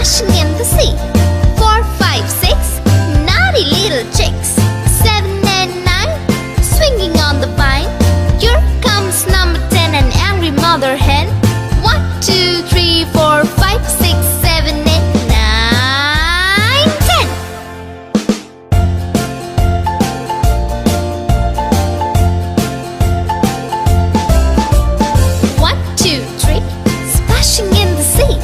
splashing in the sea. 4, 5, 6, naughty little chicks. 7 and 9, swinging on the vine. Here comes number 10, an angry mother hen. 1, 2, 3, 4, 5, 6, 7, 8, 9, 10. 1, 2, 3, splashing in the sea.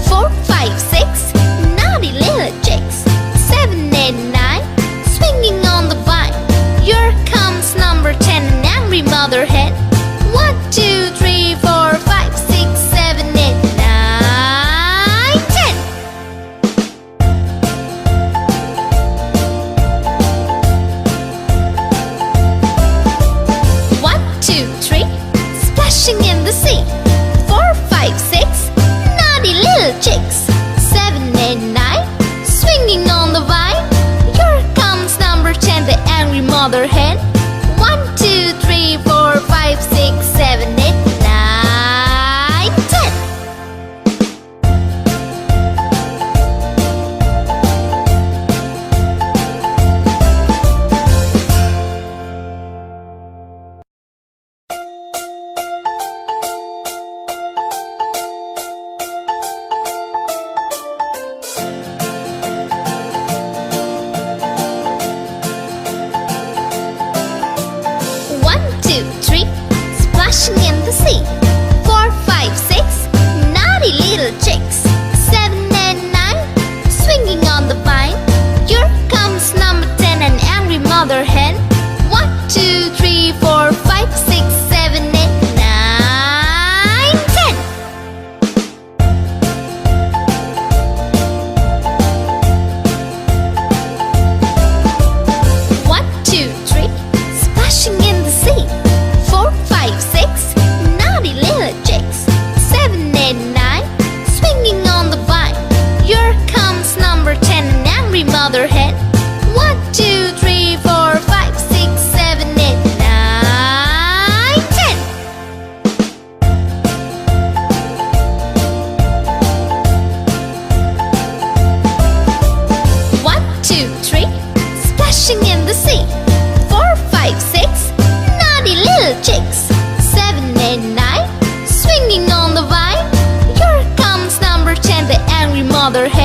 4, 5, 6, naughty little chicks. 7, 8, 9, swinging on the vine. Here comes number 10, an angry mother hen. 1, 2, 3, 4, 5, 6, 7, 8, 9, 10. 1, 2, 3, splashing in the sea. 4, 5, 6, naughty little chicks. 7, 8, 9, swinging on the vine. Here comes number 10, the angry mother hen. 1, 2, 3, 4, 5, 6, 7, 8, 9, 10. 1, 2, 3, splashing in the sea. 4, 5, 6, naughty little chicks. 7 and 9, swinging on the vine. Here comes number 10, an angry mother hen. 1, 2, 3, 4, 5, 6, 7, 8, 9, 10. 1, 2, 3, splashing in the sea. 4, 5, 6, naughty little chicks. 7, 8, 9, swinging on the vine. Here comes number 10, an angry mother hen. 1, 2, 3, 4, 5, 6, 7, 8, 9, 10. 1, 2, 3, splashing in the sea. 4, 5, 6, naughty little chicks. 7, 8, 9, swinging on the vine. Here comes number 10, the angry mother hen.